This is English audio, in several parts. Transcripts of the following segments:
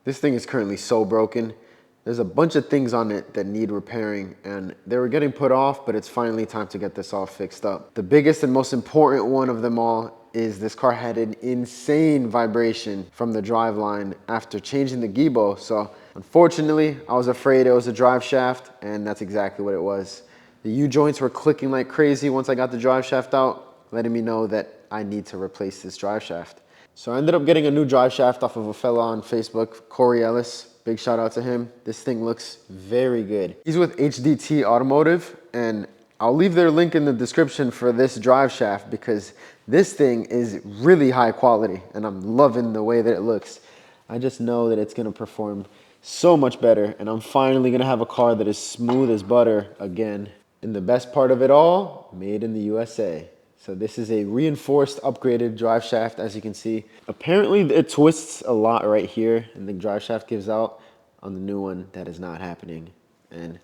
This thing is currently so broken. There's a bunch of things on it that need repairing, and they were getting put off, but it's finally time to get this all fixed up. The biggest and most important one of them all is this car had an insane vibration from the driveline after changing the gibo. So unfortunately, I was afraid it was a drive shaft, and that's exactly what it was. The U-joints were clicking like crazy once I got the drive shaft out, letting me know that I need to replace this drive shaft. So I ended up getting a new drive shaft off of a fella on Facebook, Corey Ellis. Big shout out to him. This thing looks very good. He's with HDT Automotive, and I'll leave their link in the description for this drive shaft because this thing is really high quality and I'm loving the way that it looks. I just know that it's gonna perform so much better, and I'm finally gonna have a car that is smooth as butter again. And the best part of it all, made in the USA. So this is a reinforced, upgraded drive shaft, as you can see. Apparently it twists a lot right here and the drive shaft gives out. On the new one, that is not happening. And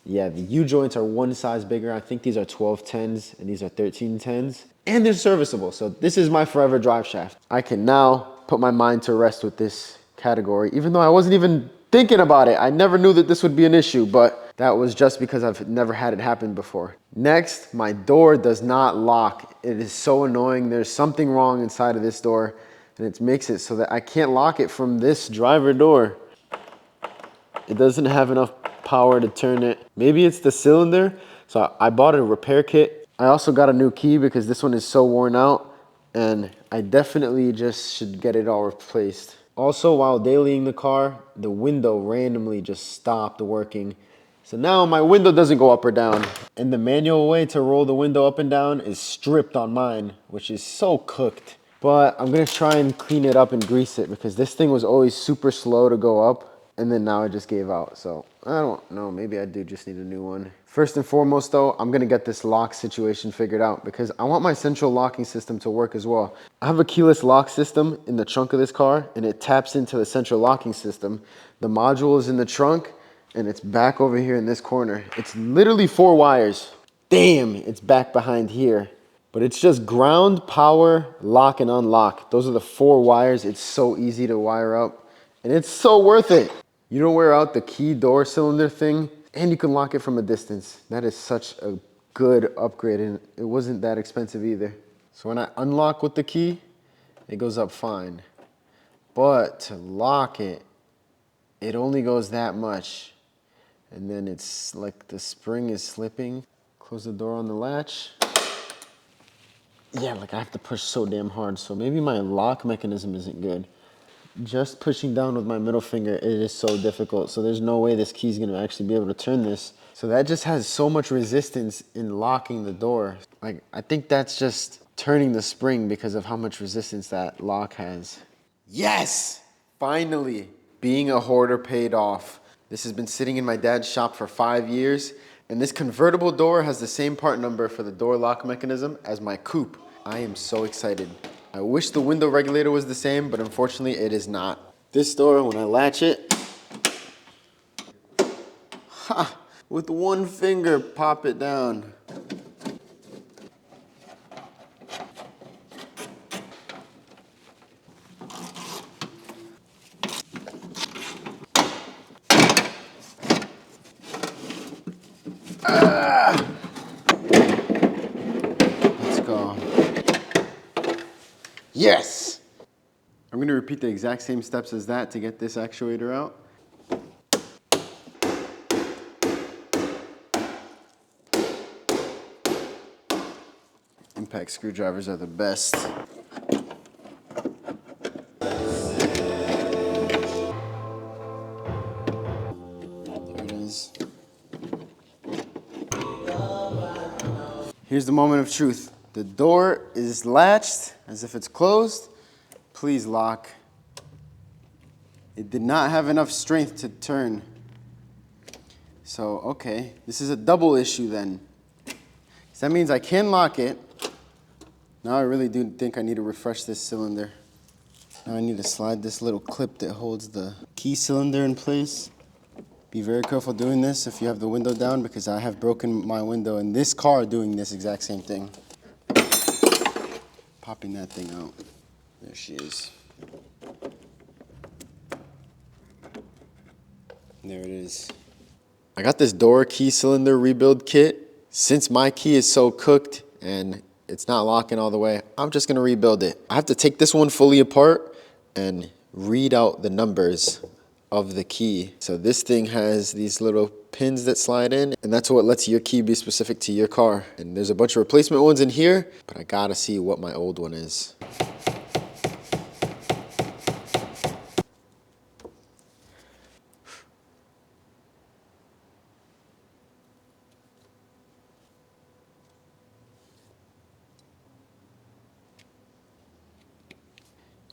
yeah, the U-joints are one size bigger. I think these are 1210s and these are 1310s. And they're serviceable, so this is my forever drive shaft. I can now put my mind to rest with this category, even though I wasn't even thinking about it. I never knew that this would be an issue, but that was just because I've never had it happen before. Next, my door does not lock. It is so annoying. There's something wrong inside of this door, and it makes it so that I can't lock it from this driver door. It doesn't have enough power to turn it. Maybe it's the cylinder. So I bought a repair kit. I also got a new key because this one is so worn out, and I definitely just should get it all replaced. Also, while dailying the car, the window randomly just stopped working. So now my window doesn't go up or down. And the manual way to roll the window up and down is stripped on mine, which is so cooked. But I'm gonna try and clean it up and grease it because this thing was always super slow to go up. And then now it just gave out. So I don't know, maybe I do just need a new one. First and foremost though, I'm gonna get this lock situation figured out because I want my central locking system to work as well. I have a keyless lock system in the trunk of this car and it taps into the central locking system. The module is in the trunk and it's back over here in this corner. It's literally 4 wires. Damn, it's back behind here. But it's just ground, power, lock, and unlock. Those are the 4 wires. It's so easy to wire up and it's so worth it. You don't wear out the key door cylinder thing, and you can lock it from a distance. That is such a good upgrade, and it wasn't that expensive either. So when I unlock with the key, it goes up fine. But to lock it, it only goes that much. And then it's like the spring is slipping. Close the door on the latch. Yeah, like I have to push so damn hard. So maybe my lock mechanism isn't good. Just pushing down with my middle finger, it is so difficult. So there's no way this key is gonna actually be able to turn this. So that just has so much resistance in locking the door. Like, I think that's just turning the spring because of how much resistance that lock has. Yes! Finally, being a hoarder paid off. This has been sitting in my dad's shop for 5 years, and this convertible door has the same part number for the door lock mechanism as my coupe. I am so excited. I wish the window regulator was the same, but unfortunately it is not. This door, when I latch it, ha, with one finger, pop it down. Let's go. Yes! I'm gonna repeat the exact same steps as that to get this actuator out. Impact screwdrivers are the best. There it is. Here's the moment of truth. The door is latched as if it's closed. Please lock. It did not have enough strength to turn. So, okay, this is a double issue then. So that means I can lock it. Now I really do think I need to refresh this cylinder. Now I need to slide this little clip that holds the key cylinder in place. Be very careful doing this if you have the window down because I have broken my window in this car doing this exact same thing. Popping that thing out. There she is. There it is. I got this door key cylinder rebuild kit. Since my key is so cooked and it's not locking all the way, I'm just gonna rebuild it. I have to take this one fully apart and read out the numbers of the key. So this thing has these little pins that slide in, and that's what lets your key be specific to your car. And there's a bunch of replacement ones in here, but I gotta see what my old one is.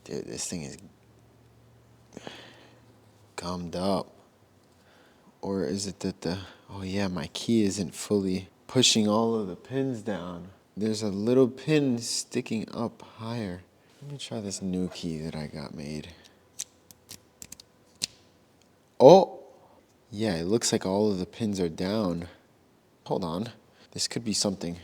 Dude, this thing is gummed up. Or is it that oh yeah, my key isn't fully pushing all of the pins down. There's a little pin sticking up higher. Let me try this new key that I got made. Oh, yeah, it looks like all of the pins are down. Hold on, this could be something.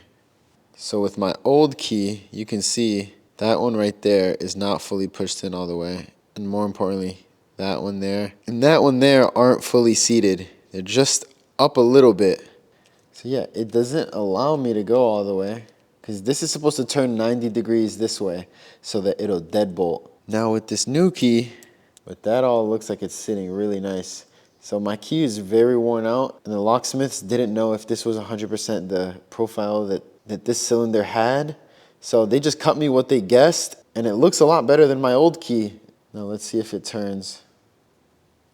So with my old key, you can see that one right there is not fully pushed in all the way. And more importantly, that one there and that one there aren't fully seated. They're just up a little bit. So yeah, it doesn't allow me to go all the way because this is supposed to turn 90 degrees this way so that it'll deadbolt. Now with this new key, but that all looks like it's sitting really nice. So my key is very worn out and the locksmiths didn't know if this was 100% the profile that this cylinder had. So they just cut me what they guessed and it looks a lot better than my old key. Now let's see if it turns.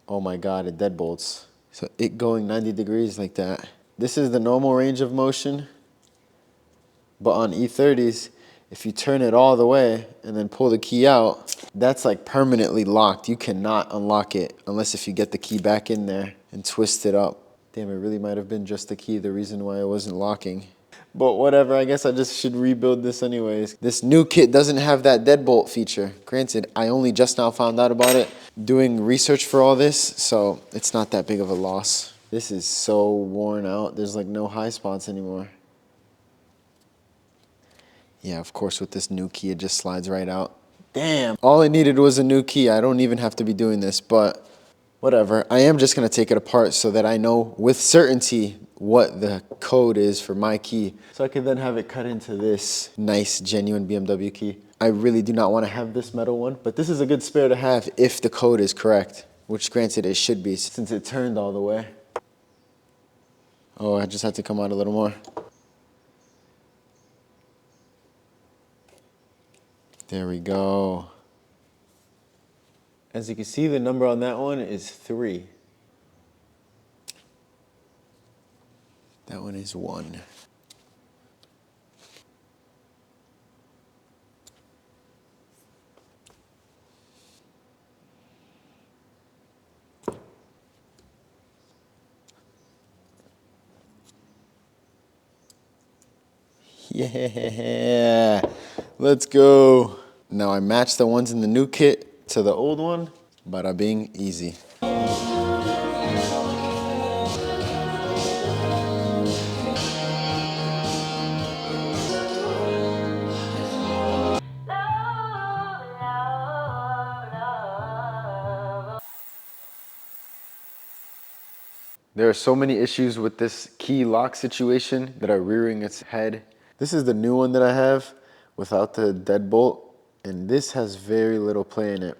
Oh my God, it deadbolts. So it going 90 degrees like that. This is the normal range of motion, but on E30s, if you turn it all the way and then pull the key out, that's like permanently locked. You cannot unlock it unless if you get the key back in there and twist it up. Damn, it really might have been just the key, the reason why it wasn't locking. But whatever, I guess I just should rebuild this anyways. This new kit doesn't have that deadbolt feature. Granted, I only just now found out about it doing research for all this, so it's not that big of a loss. This is so worn out. There's like no high spots anymore. Yeah, of course with this new key, it just slides right out. Damn. All I needed was a new key. I don't even have to be doing this, but whatever. I am just gonna take it apart so that I know with certainty what the code is for my key. So I can then have it cut into this nice, genuine BMW key. I really do not wanna have this metal one, but this is a good spare to have if the code is correct, which granted it should be since it turned all the way. Oh, I just had to come out a little more. There we go. As you can see, the number on that one is 3. That one is 1. Yeah, let's go. Now I matched the ones in the new kit to the old one. Bada bing, easy. There are so many issues with this key lock situation that are rearing its head. This is the new one that I have without the deadbolt, and this has very little play in it.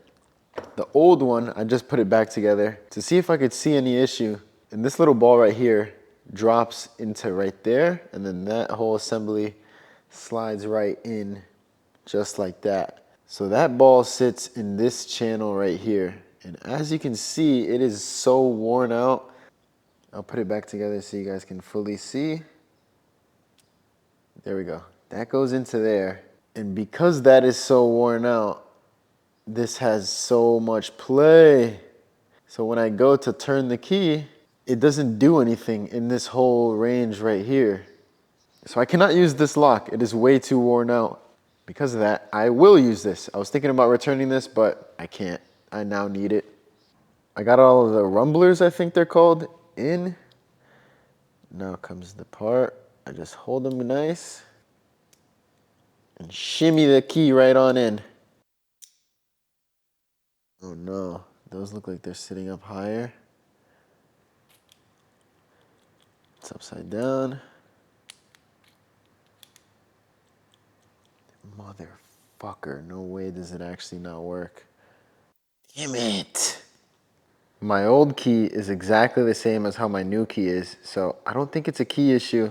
The old one, I just put it back together to see if I could see any issue. And this little ball right here drops into right there, and then that whole assembly slides right in just like that. So that ball sits in this channel right here. And as you can see, it is so worn out. I'll put it back together so you guys can fully see. There we go. That goes into there. And because that is so worn out, this has so much play. So when I go to turn the key, it doesn't do anything in this whole range right here. So I cannot use this lock. It is way too worn out. Because of that, I will use this. I was thinking about returning this, but I can't. I now need it. I got all of the rumblers, I think they're called, in. Now comes the part. I just hold them nice and shimmy the key right on in. Oh no, those look like they're sitting up higher. It's upside down. Motherfucker, no way does it actually not work. Damn it. My old key is exactly the same as how my new key is, so I don't think it's a key issue.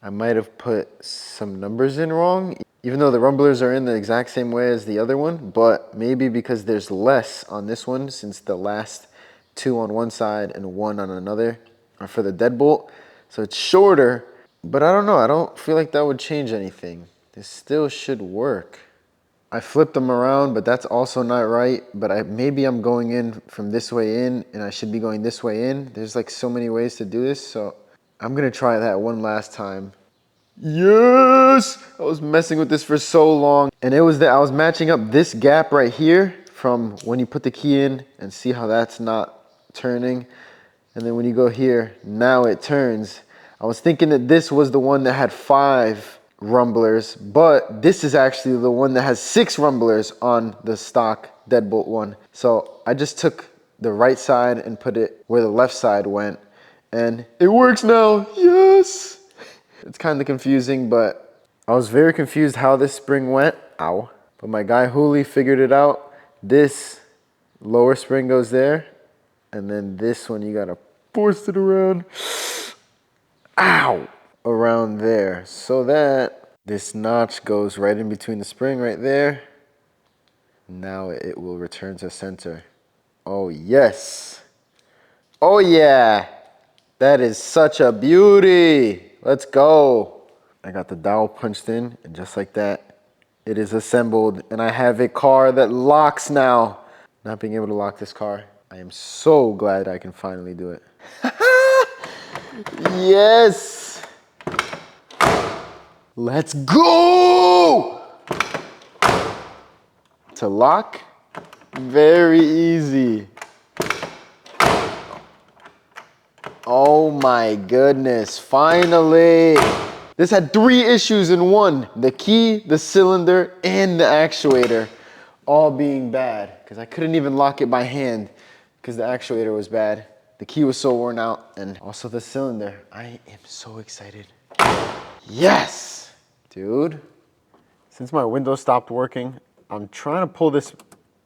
I might have put some numbers in wrong, even though the rumblers are in the exact same way as the other one, but maybe because there's less on this one since the last 2 on one side and 1 on another are for the deadbolt. So it's shorter, but I don't know. I don't feel like that would change anything. This still should work. I flipped them around, but that's also not right. But maybe I'm going in from this way in and I should be going this way in. There's like so many ways to do this. So I'm gonna try that one last time. Yes! I was messing with this for so long. And it was that I was matching up this gap right here from when you put the key in and see how that's not turning. And then when you go here, now it turns. I was thinking that this was the one that had 5 rumblers, but this is actually the one that has 6 rumblers on the stock deadbolt one. So I just took the right side and put it where the left side went, and it works now. Yes! It's kind of confusing, but I was very confused how this spring went. Ow. But my guy Hooli figured it out. This lower spring goes there, and then this one you gotta force it around. Ow! Around there, so that this notch goes right in between the spring right there. Now it will return to center. Oh yes. Oh yeah. That is such a beauty. Let's go. I got the dowel punched in, and just like that, it is assembled, and I have a car that locks now. Not being able to lock this car, I am so glad I can finally do it. Yes. Let's go! To lock, very easy. Oh my goodness, finally. This had 3 issues in one. The key, the cylinder, and the actuator all being bad because I couldn't even lock it by hand because the actuator was bad. The key was so worn out, and also the cylinder. I am so excited. Yes! Dude, since my window stopped working, I'm trying to pull this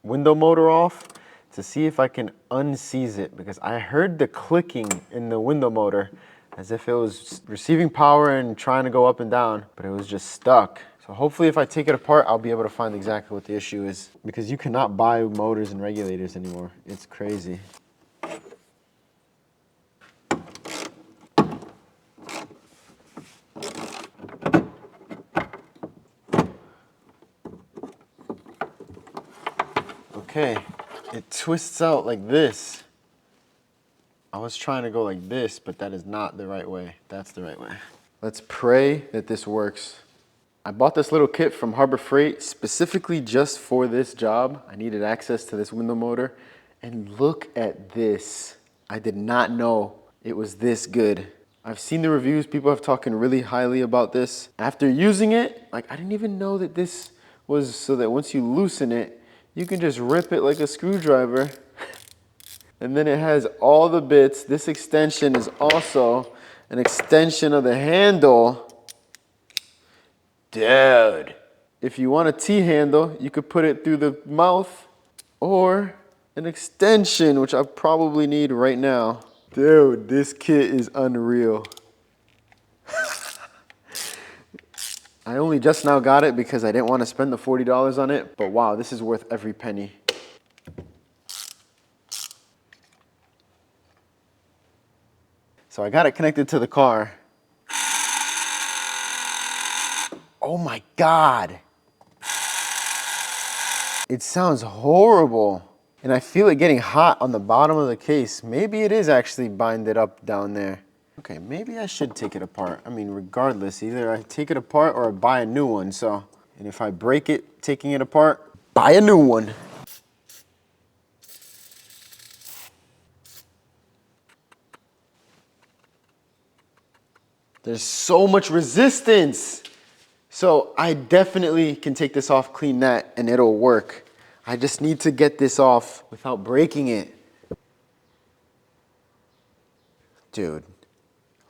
window motor off to see if I can unseize it, because I heard the clicking in the window motor as if it was receiving power and trying to go up and down, but it was just stuck. So hopefully if I take it apart, I'll be able to find exactly what the issue is, because you cannot buy motors and regulators anymore. It's crazy. Okay, it twists out like this. I was trying to go like this, but that is not the right way. That's the right way. Let's pray that this works. I bought this little kit from Harbor Freight specifically just for this job. I needed access to this window motor, and look at this. I did not know it was this good. I've seen the reviews, people have talking really highly about this. After using it, like I didn't even know that this was so that once you loosen it, you can just rip it like a screwdriver. And then it has all the bits. This extension is also an extension of the handle. Dude. If you want a T-handle, you could put it through the mouth, or an extension, which I probably need right now. Dude, this kit is unreal. I only just now got it because I didn't want to spend the $40 on it, but wow, this is worth every penny. So I got it connected to the car. Oh my God. It sounds horrible. And I feel it getting hot on the bottom of the case. Maybe it is actually binded up down there. Okay, maybe I should take it apart. I mean, regardless, either I take it apart or I buy a new one. So, and if I break it taking it apart, buy a new one. There's so much resistance. So I definitely can take this off, clean that, and it'll work. I just need to get this off without breaking it. Dude,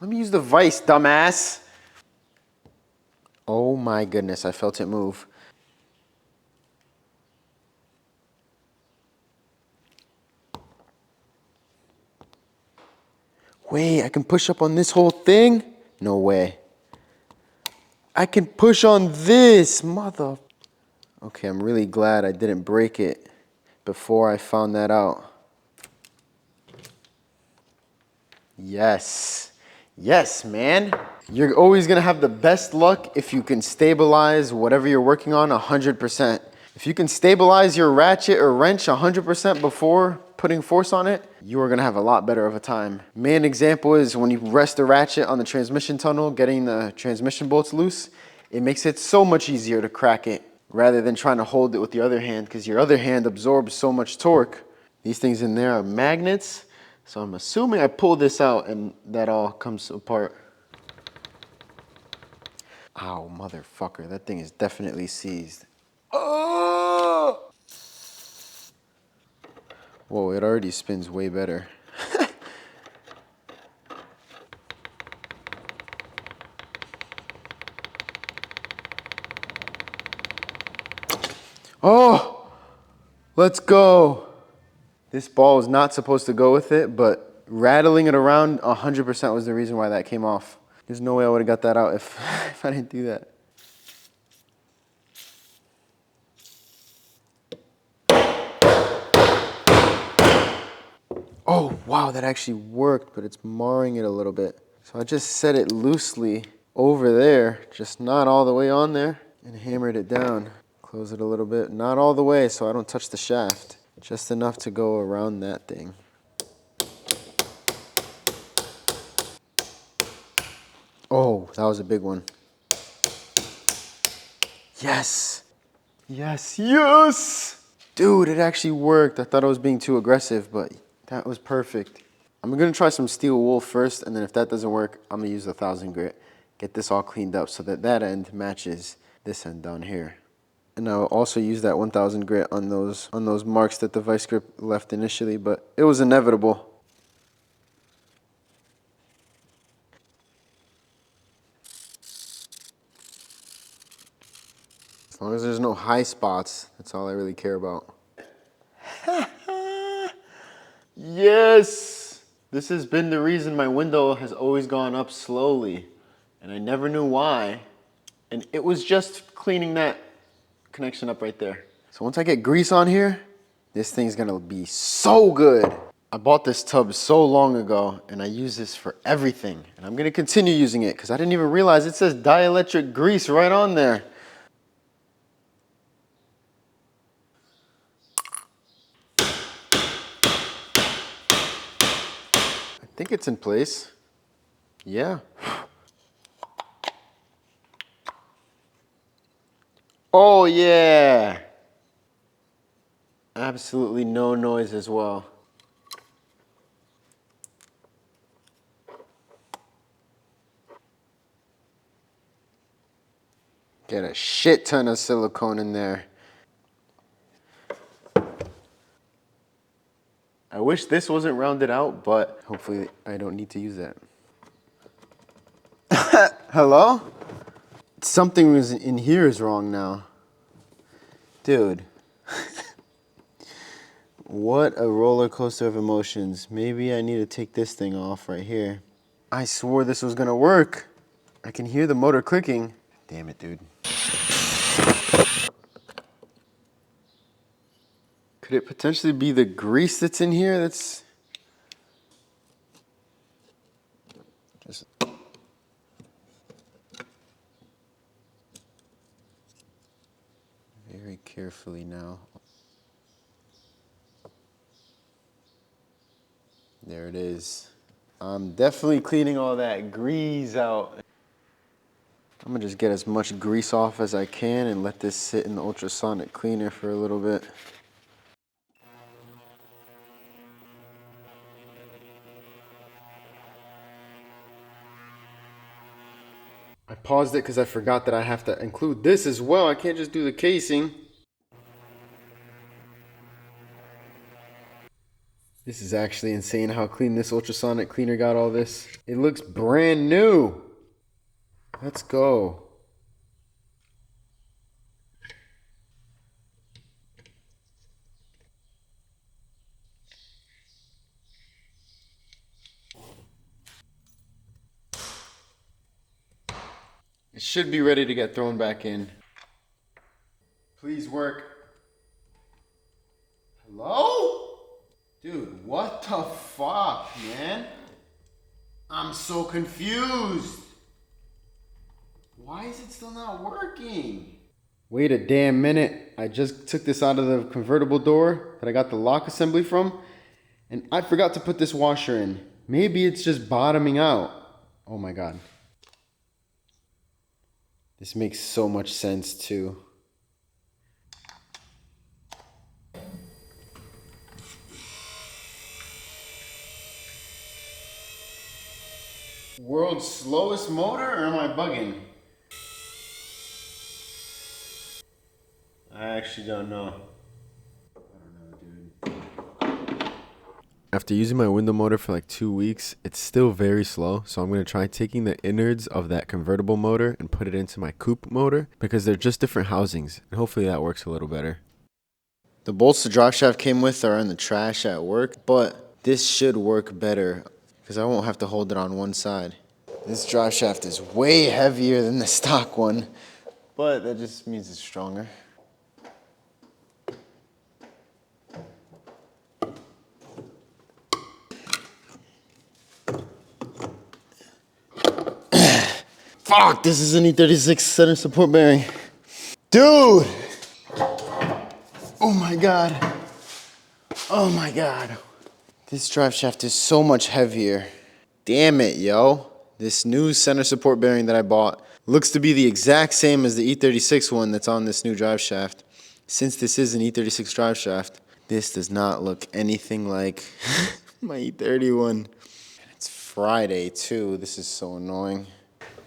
Let me use the vise, dumbass. Oh my goodness, I felt it move. Wait, I can push up on this whole thing? No way. I can push on this, mother. Okay, I'm really glad I didn't break it before I found that out. Yes. Yes, man. You're always gonna have the best luck if you can stabilize whatever you're working on 100%. If you can stabilize your ratchet or wrench 100% before putting force on it, you are gonna have a lot better of a time. Main example is when you rest the ratchet on the transmission tunnel, getting the transmission bolts loose, it makes it so much easier to crack it rather than trying to hold it with the other hand because your other hand absorbs so much torque. These things in there are magnets, so I'm assuming I pull this out and that all comes apart. Ow, motherfucker, that thing is definitely seized. Oh! Whoa, it already spins way better. Oh, let's go. This ball was not supposed to go with it, but rattling it around 100% was the reason why that came off. There's no way I would have got that out if, if I didn't do that. Oh, wow, that actually worked, but it's marring it a little bit. So I just set it loosely over there, just not all the way on there, and hammered it down. Close it a little bit, not all the way so I don't touch the shaft. Just enough to go around that thing. Oh, that was a big one. Yes. Yes, yes! Dude, it actually worked. I thought I was being too aggressive, but that was perfect. I'm gonna try some steel wool first, and then if that doesn't work, I'm gonna use 1000 grit. Get this all cleaned up so that that end matches this end down here. And I'll also use that 1000 grit on those marks that the vice grip left initially, but it was inevitable. As long as there's no high spots, that's all I really care about. Yes! This has been the reason my window has always gone up slowly, and I never knew why. And it was just cleaning that connection up right there. So once I get grease on here, this thing's gonna be so good. I bought this tub so long ago and I use this for everything. And I'm gonna continue using it because I didn't even realize it says dielectric grease right on there. I think it's in place. Yeah. Oh yeah. Absolutely no noise as well. Get a shit ton of silicone in there. I wish this wasn't rounded out, but hopefully I don't need to use that. Hello? Something was in here is wrong now. Dude. What a roller coaster of emotions. Maybe I need to take this thing off right here. I swore this was gonna work. I can hear the motor clicking. Damn it, dude. Could it potentially be the grease that's in here that's... Just... Very carefully now. There it is. I'm definitely cleaning all that grease out. I'm gonna just get as much grease off as I can and let this sit in the ultrasonic cleaner for a little bit. I paused it because I forgot that I have to include this as well. I can't just do the casing. This is actually insane how clean this ultrasonic cleaner got all this. It looks brand new. Let's go. It should be ready to get thrown back in. Please work. Hello? Dude, what the fuck, man? I'm so confused. Why is it still not working? Wait a damn minute. I just took this out of the convertible door that I got the lock assembly from, and I forgot to put this washer in. Maybe it's just bottoming out. Oh my God. This makes so much sense too. World's slowest motor, or am I bugging? I actually don't know. After using my window motor for like 2 weeks, it's still very slow. So I'm going to try taking the innards of that convertible motor and put it into my coupe motor because they're just different housings. And hopefully that works a little better. The bolts the drive shaft came with are in the trash at work, but this should work better because I won't have to hold it on one side. This drive shaft is way heavier than the stock one, but that just means it's stronger. Fuck, this is an E36 center support bearing. Dude! Oh my God. Oh my God. This drive shaft is so much heavier. Damn it, yo. This new center support bearing that I bought looks to be the exact same as the E36 one that's on this new drive shaft. Since this is an E36 drive shaft, this does not look anything like my E30 one. It's Friday too. This is so annoying.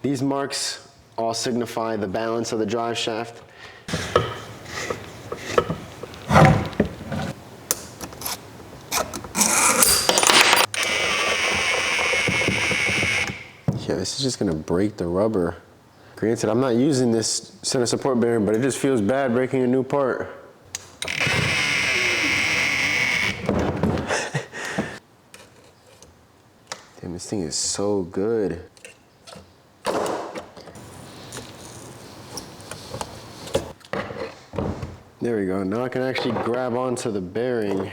These marks all signify the balance of the drive shaft. Yeah, this is just gonna break the rubber. Granted, I'm not using this center support bearing, but it just feels bad breaking a new part. Damn, this thing is so good. There we go, now I can actually grab onto the bearing.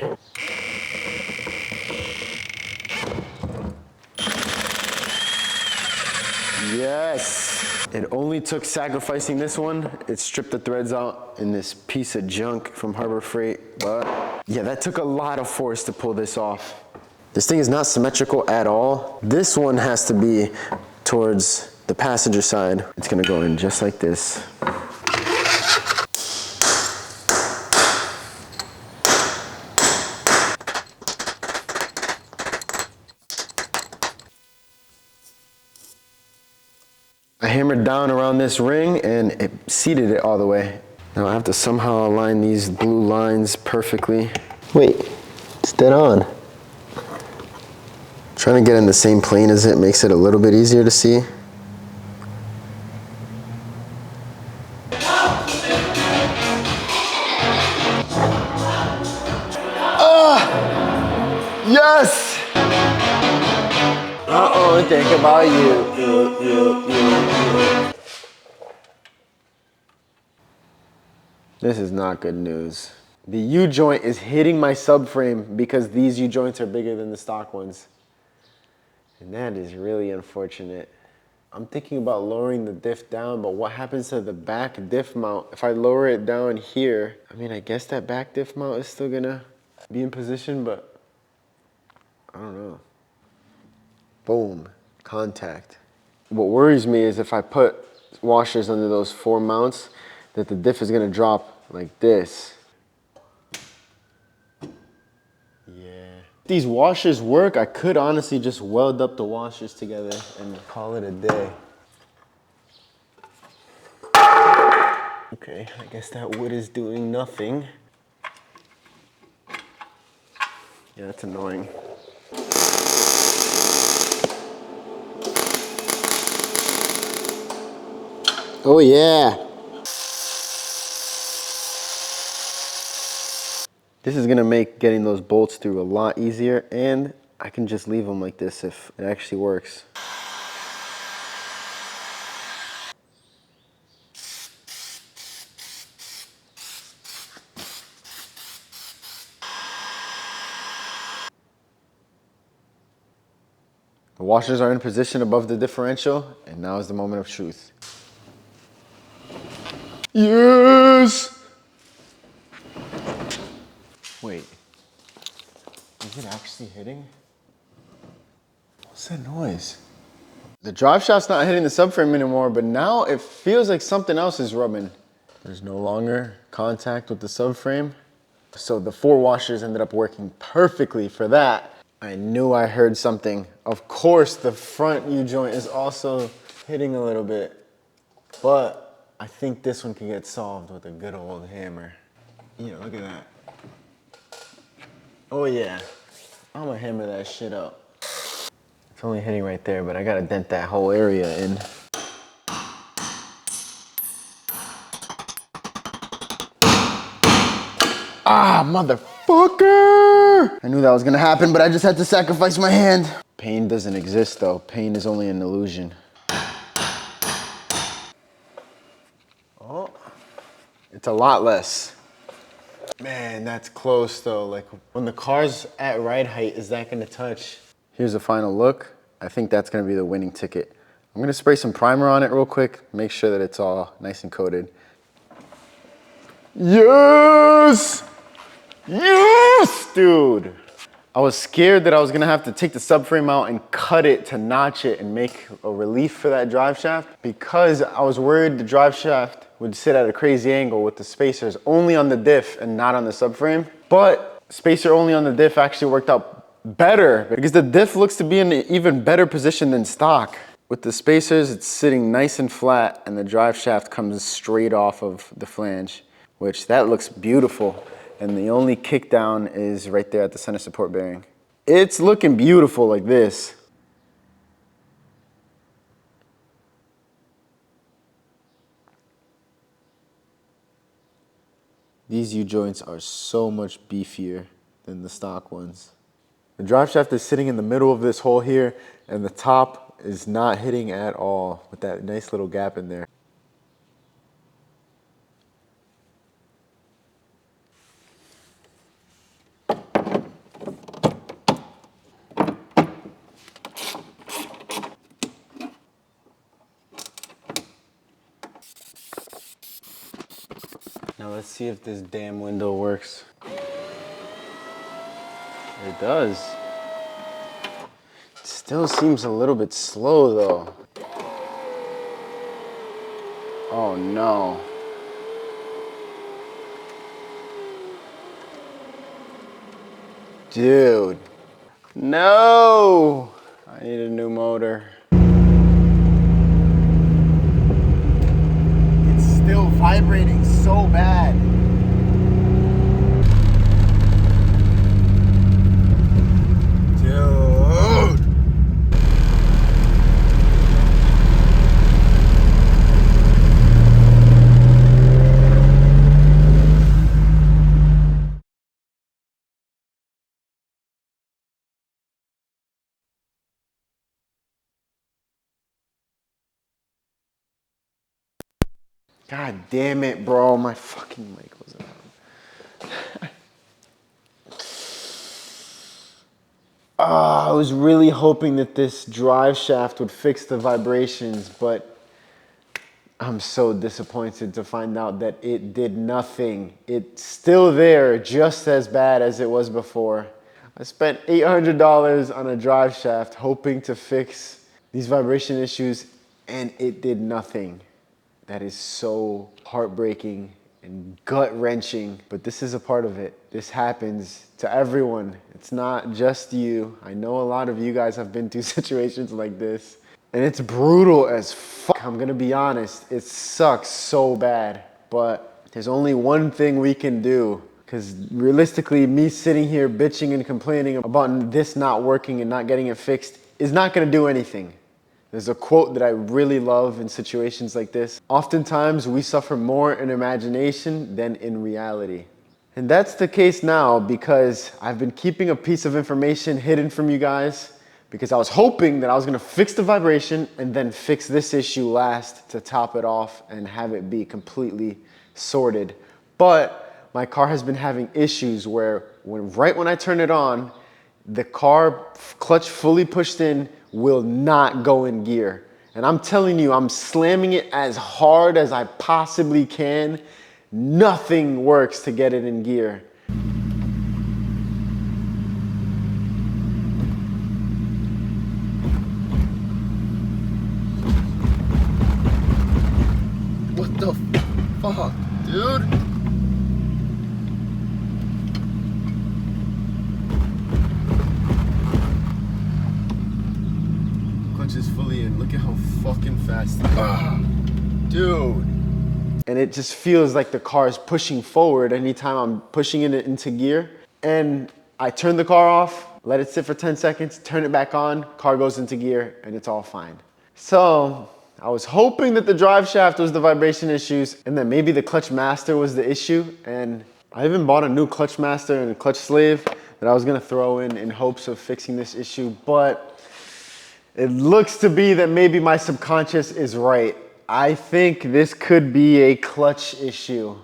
Yes! It only took sacrificing this one. It stripped the threads out in this piece of junk from Harbor Freight, but yeah, that took a lot of force to pull this off. This thing is not symmetrical at all. This one has to be towards the passenger side. It's gonna go in just like this. I hammered down around this ring and it seated it all the way. Now I have to somehow align these blue lines perfectly. Wait, it's dead on. Trying to get in the same plane as it makes it a little bit easier to see. Ah! Yes! Uh-oh, think about you. This is not good news. The U-joint is hitting my subframe because these U-joints are bigger than the stock ones. And that is really unfortunate. I'm thinking about lowering the diff down, but what happens to the back diff mount? If I lower it down here, I mean, I guess that back diff mount is still gonna be in position, but I don't know. Boom, contact. What worries me is if I put washers under those 4 mounts, that the diff is gonna drop like this. Yeah. If these washers work, I could honestly just weld up the washers together and call it a day. Okay, I guess that wood is doing nothing. Yeah, that's annoying. Oh yeah. This is gonna make getting those bolts through a lot easier, and I can just leave them like this if it actually works. The washers are in position above the differential, and now is the moment of truth. Yes! Wait, is it actually hitting? What's that noise? The drive shaft's not hitting the subframe anymore, but now it feels like something else is rubbing. There's no longer contact with the subframe. So the 4 washers ended up working perfectly for that. I knew I heard something. Of course, the front U-joint is also hitting a little bit, but I think this one can get solved with a good old hammer. Yeah, look at that. Oh yeah, I'm gonna hammer that shit up. It's only hitting right there, but I gotta dent that whole area in. Ah, motherfucker! I knew that was gonna happen, but I just had to sacrifice my hand. Pain doesn't exist though. Pain is only an illusion. Oh, it's a lot less. Man, that's close though. Like when the car's at ride height, is that gonna touch? Here's a final look. I think that's gonna be the winning ticket. I'm gonna spray some primer on it real quick, make sure that it's all nice and coated. Yes! Yes, dude! I was scared that I was gonna have to take the subframe out and cut it to notch it and make a relief for that drive shaft because I was worried the drive shaft would sit at a crazy angle with the spacers only on the diff and not on the subframe. But spacer only on the diff actually worked out better because the diff looks to be in an even better position than stock. With the spacers, it's sitting nice and flat and the drive shaft comes straight off of the flange, which that looks beautiful. And the only kick down is right there at the center support bearing. It's looking beautiful like this. These U-joints are so much beefier than the stock ones. The drive shaft is sitting in the middle of this hole here, and the top is not hitting at all with that nice little gap in there. Now let's see if this damn window works. It does. It still seems a little bit slow though. Oh no. Dude. No! I need a new motor. It's still vibrating so bad. Dude. God damn it, bro. My fucking mic wasn't on. I was really hoping that this drive shaft would fix the vibrations, but I'm so disappointed to find out that it did nothing. It's still there, just as bad as it was before. I spent $800 on a drive shaft hoping to fix these vibration issues, and it did nothing. That is so heartbreaking and gut-wrenching, but this is a part of it. This happens to everyone. It's not just you. I know a lot of you guys have been through situations like this, and it's brutal as fuck. I'm gonna be honest, it sucks so bad, but there's only one thing we can do, Because realistically, me sitting here bitching and complaining about this not working and not getting it fixed is not gonna do anything. There's a quote that I really love in situations like this. Oftentimes, we suffer more in imagination than in reality. And that's the case now because I've been keeping a piece of information hidden from you guys because I was hoping that I was gonna fix the vibration and then fix this issue last to top it off and have it be completely sorted. But my car has been having issues where right when I turn it on, the car clutch fully pushed in will not go in gear. And I'm telling you, I'm slamming it as hard as I possibly can. Nothing works to get it in gear. What the fuck, dude? Clutch is fully in. Look at how fucking fast it is. Dude. And it just feels like the car is pushing forward anytime I'm pushing it into gear. And I turn the car off, let it sit for 10 seconds, turn it back on, car goes into gear, and it's all fine. So I was hoping that the drive shaft was the vibration issues and that maybe the clutch master was the issue. And I even bought a new clutch master and a clutch slave that I was gonna throw in hopes of fixing this issue. But it looks to be that maybe my subconscious is right. I think this could be a clutch issue.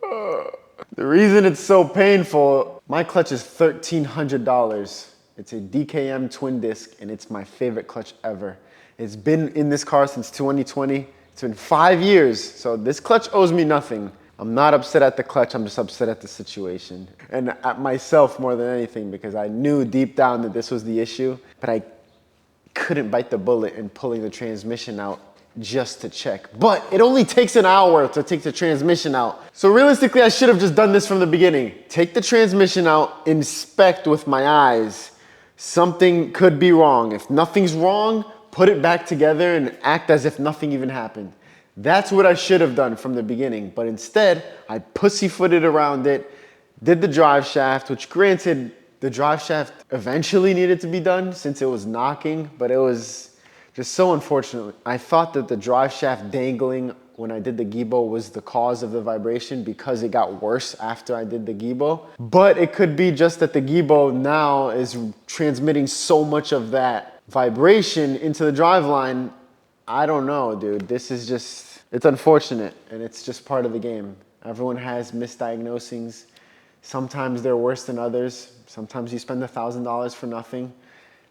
The reason it's so painful, my clutch is $1,300. It's a DKM twin disc and it's my favorite clutch ever. It's been in this car since 2020. It's been 5 years, so this clutch owes me nothing. I'm not upset at the clutch, I'm just upset at the situation. And at myself more than anything because I knew deep down that this was the issue, but I couldn't bite the bullet in pulling the transmission out just to check. But it only takes an hour to take the transmission out. So realistically, I should have just done this from the beginning. Take the transmission out, inspect with my eyes. Something could be wrong. If nothing's wrong, put it back together and act as if nothing even happened. That's what I should have done from the beginning. But instead, I pussyfooted around it, did the drive shaft, which granted, the drive shaft eventually needed to be done since it was knocking, but it was just so unfortunate. I thought that the drive shaft dangling when I did the Gibo was the cause of the vibration because it got worse after I did the Gibo. But it could be just that the Gibo now is transmitting so much of that vibration into the driveline. I don't know, dude. This is just, it's unfortunate and it's just part of the game. Everyone has misdiagnosings. Sometimes they're worse than others. Sometimes you spend $1,000 for nothing.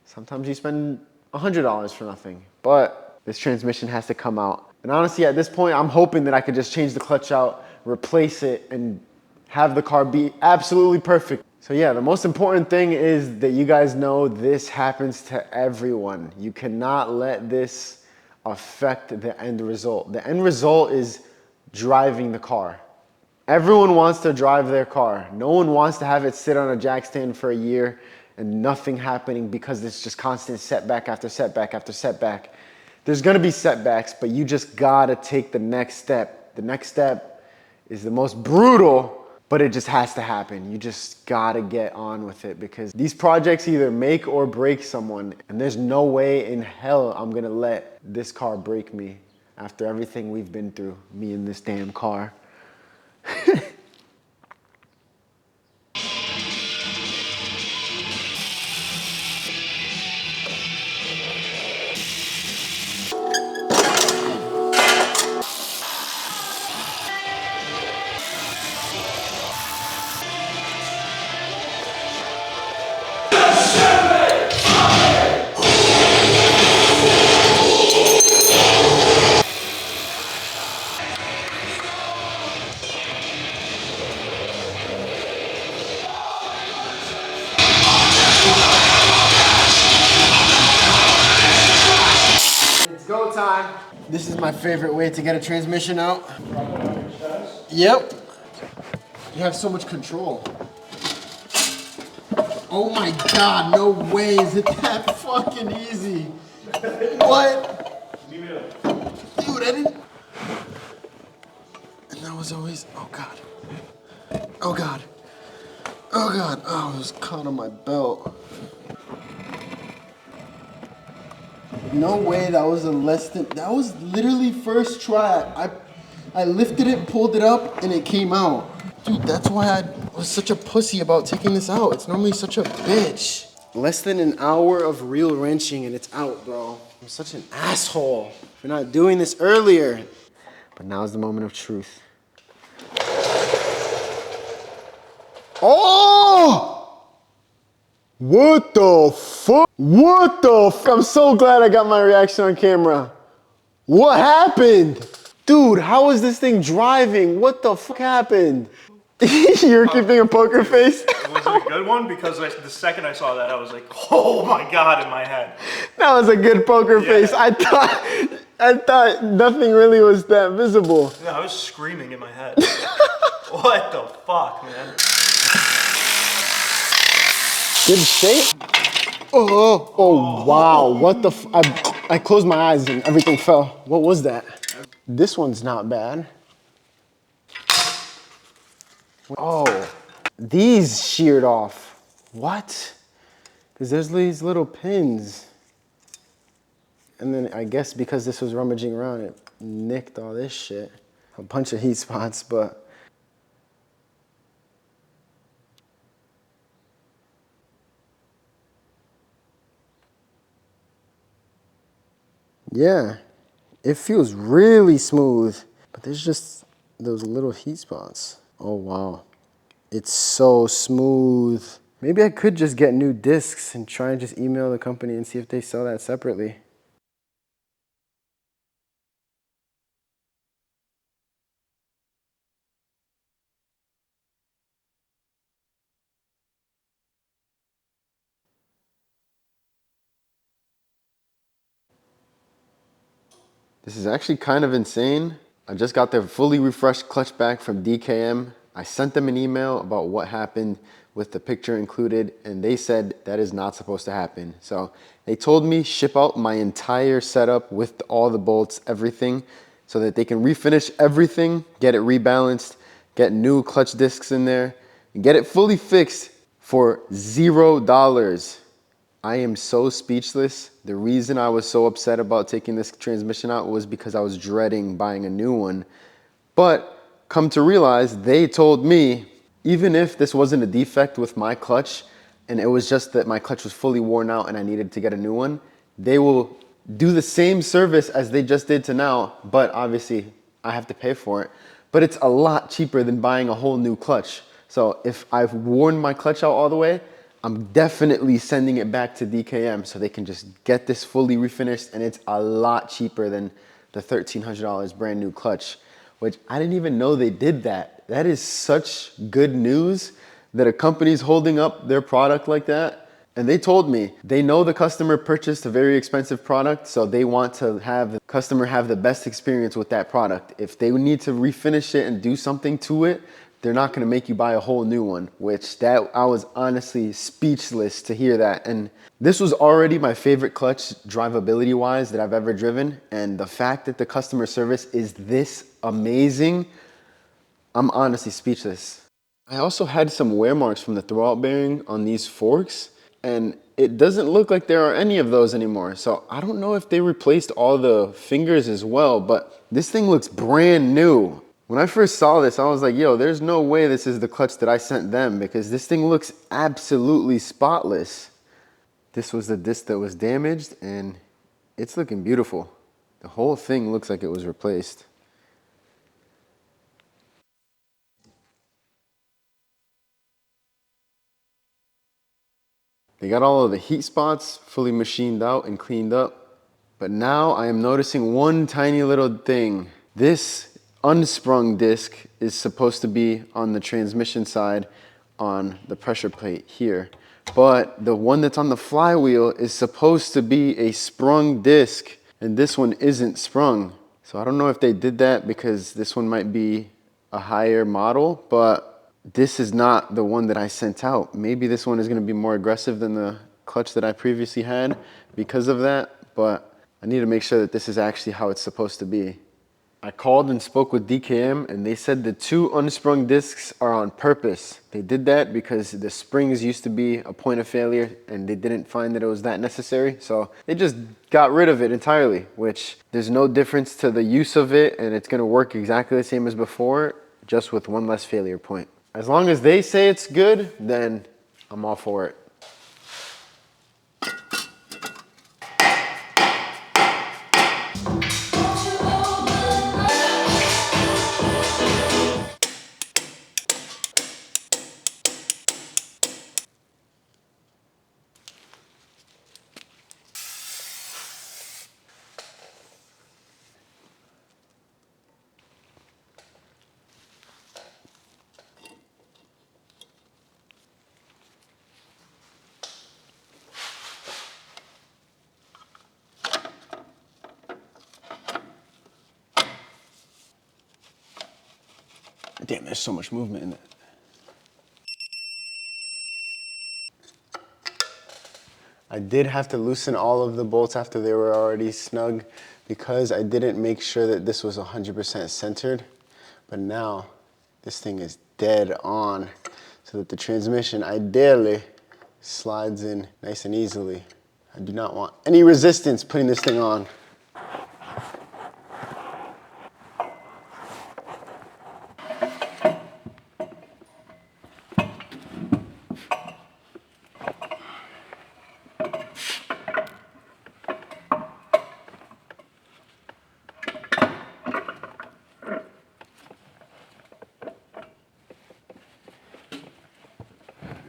Sometimes you spend $100 for nothing. But this transmission has to come out. And honestly, at this point, I'm hoping that I could just change the clutch out, replace it, and have the car be absolutely perfect. So yeah, the most important thing is that you guys know this happens to everyone. You cannot let this affect the end result. The end result is driving the car. Everyone wants to drive their car. No one wants to have it sit on a jack stand for a year and nothing happening because it's just constant setback after setback after setback. There's gonna be setbacks, but you just gotta take the next step. The next step is the most brutal, but it just has to happen. You just gotta get on with it because these projects either make or break someone, and there's no way in hell I'm gonna let this car break me after everything we've been through, me and this damn car. Go time. This is my favorite way to get a transmission out. Yep. You have so much control. Oh my God, no way is it that fucking easy. What? Dude, I didn't. And that was always, oh God. Oh God. Oh God. Oh, I was caught on my belt. No way, that was that was literally first try. I lifted it, pulled it up, and it came out. Dude, that's why I was such a pussy about taking this out. It's normally such a bitch. Less than an hour of real wrenching and it's out, bro. I'm such an asshole for not doing this earlier. But now's the moment of truth. Oh! What the fuck? What the fuck? I'm so glad I got my reaction on camera. What happened? Dude, how is this thing driving? What the fuck happened? You're keeping a poker face? Was it a good one? Because the second I saw that, I was like, oh my God, in my head. That was a good poker face. I thought nothing really was that visible. Yeah, I was screaming in my head. What the fuck, man? Good shape? Oh, wow. What the I closed my eyes and everything fell. What was that? This one's not bad. Oh, these sheared off. What? Because there's these little pins. And then I guess because this was rummaging around, it nicked all this shit. A bunch of heat spots, but. Yeah, it feels really smooth, but there's just those little heat spots. Oh, wow. It's so smooth. Maybe I could just get new discs and try and just email the company and see if they sell that separately. This is actually kind of insane. I just got their fully refreshed clutch back from DKM. I sent them an email about what happened with the picture included, and they said that is not supposed to happen. So they told me ship out my entire setup with all the bolts, everything, so that they can refinish everything, get it rebalanced, get new clutch discs in there, and get it fully fixed for $0. I am so speechless. The reason I was so upset about taking this transmission out was because I was dreading buying a new one. But come to realize, they told me, even if this wasn't a defect with my clutch, and it was just that my clutch was fully worn out and I needed to get a new one, they will do the same service as they just did to now, but obviously I have to pay for it. But it's a lot cheaper than buying a whole new clutch. So if I've worn my clutch out all the way, I'm definitely sending it back to DKM so they can just get this fully refinished, and it's a lot cheaper than the $1,300 brand new clutch, which I didn't even know they did that. That is such good news that a company's holding up their product like that. And they told me they know the customer purchased a very expensive product, so they want to have the customer have the best experience with that product. If they need to refinish it and do something to it, they're not gonna make you buy a whole new one, which I was honestly speechless to hear that. And this was already my favorite clutch drivability wise that I've ever driven. And the fact that the customer service is this amazing, I'm honestly speechless. I also had some wear marks from the throwout bearing on these forks, and it doesn't look like there are any of those anymore. So I don't know if they replaced all the fingers as well, but this thing looks brand new. When I first saw this, I was like, yo, there's no way this is the clutch that I sent them, because this thing looks absolutely spotless. This was the disc that was damaged, and it's looking beautiful. The whole thing looks like it was replaced. They got all of the heat spots fully machined out and cleaned up. But now I am noticing one tiny little thing. This unsprung disc is supposed to be on the transmission side on the pressure plate here. But the one that's on the flywheel is supposed to be a sprung disc, and this one isn't sprung. So I don't know if they did that because this one might be a higher model, but this is not the one that I sent out. Maybe this one is going to be more aggressive than the clutch that I previously had because of that, but I need to make sure that this is actually how it's supposed to be. I called and spoke with DKM and they said the 2 unsprung discs are on purpose. They did that because the springs used to be a point of failure and they didn't find that it was that necessary. So they just got rid of it entirely, which there's no difference to the use of it and it's gonna work exactly the same as before, just with 1 less failure point. As long as they say it's good, then I'm all for it. Damn, there's so much movement in it. I did have to loosen all of the bolts after they were already snug because I didn't make sure that this was 100% centered. But now this thing is dead on so that the transmission ideally slides in nice and easily. I do not want any resistance putting this thing on.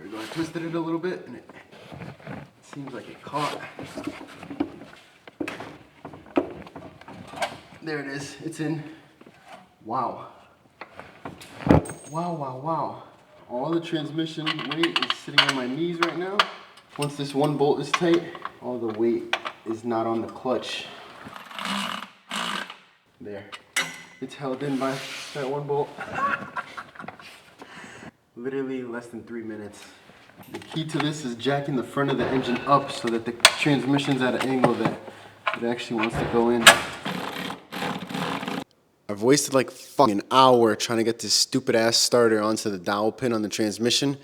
I twisted it a little bit and it seems like it caught. There it is, it's in. Wow. Wow, wow, wow. All the transmission weight is sitting on my knees right now. Once this one bolt is tight, all the weight is not on the clutch. There. It's held in by that one bolt. Literally less than 3 minutes. The key to this is jacking the front of the engine up so that the transmission's at an angle that it actually wants to go in. I've wasted like an hour trying to get this stupid ass starter onto the dowel pin on the transmission,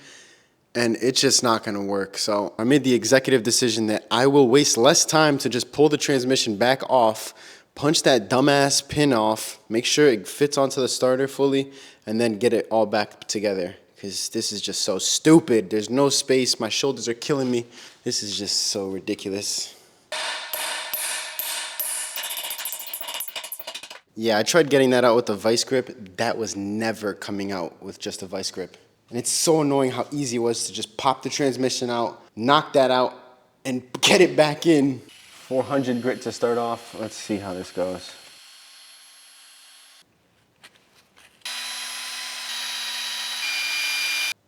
and it's just not gonna work. So I made the executive decision that I will waste less time to just pull the transmission back off, punch that dumbass pin off, make sure it fits onto the starter fully, and then get it all back together. Because this is just so stupid. There's no space. My shoulders are killing me. This is just so ridiculous. Yeah, I tried getting that out with the vice grip. That was never coming out with just a vice grip. And it's so annoying how easy it was to just pop the transmission out, knock that out, and get it back in. 400 grit to start off. Let's see how this goes.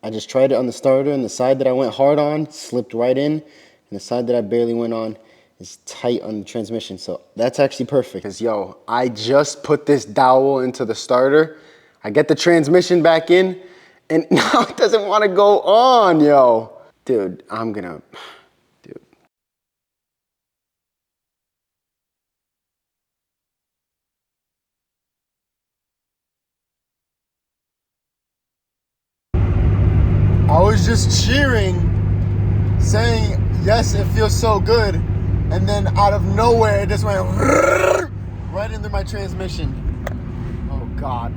I just tried it on the starter, and the side that I went hard on slipped right in, and the side that I barely went on is tight on the transmission. So that's actually perfect. Because, yo, I just put this dowel into the starter. I get the transmission back in, and now it doesn't want to go on, yo. Dude, dude. I was just cheering, saying, yes, it feels so good. And then out of nowhere, it just went right into my transmission. Oh, God.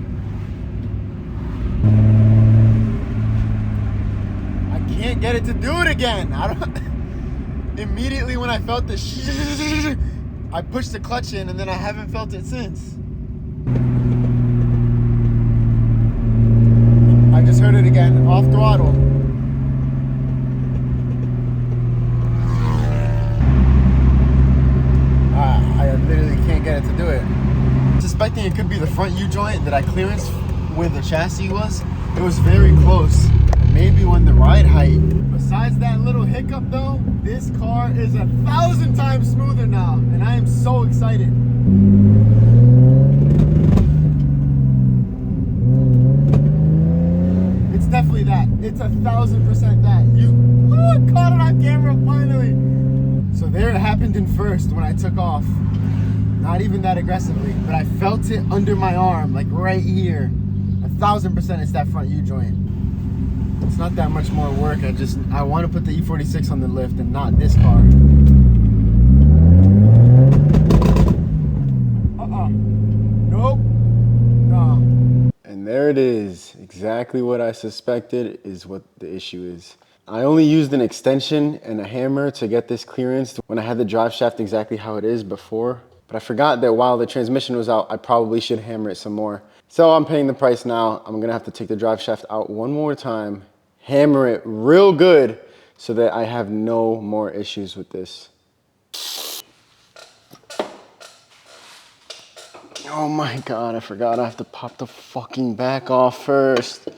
I can't get it to do it again. Immediately when I felt the I pushed the clutch in, and then I haven't felt it since. I just heard it again, off throttle. I literally can't get it to do it. Suspecting it could be the front U-joint that I clearanced where the chassis was. It was very close. Maybe when the ride height. Besides that little hiccup though, this car is 1,000 times smoother now, and I am so excited. It's definitely that. It's 1,000% that. I caught it on camera finally. So there it happened in first when I took off. Not even that aggressively, but I felt it under my arm, like right here. 1000% it's that front U joint. It's not that much more work. I want to put the E46 on the lift and not this car. Nope. No. And there it is. Exactly what I suspected is what the issue is. I only used an extension and a hammer to get this clearance when I had the drive shaft exactly how it is before. But I forgot that while the transmission was out, I probably should hammer it some more. So I'm paying the price now. I'm gonna have to take the drive shaft out one more time, hammer it real good so that I have no more issues with this. Oh my God, I forgot I have to pop the fucking back off first.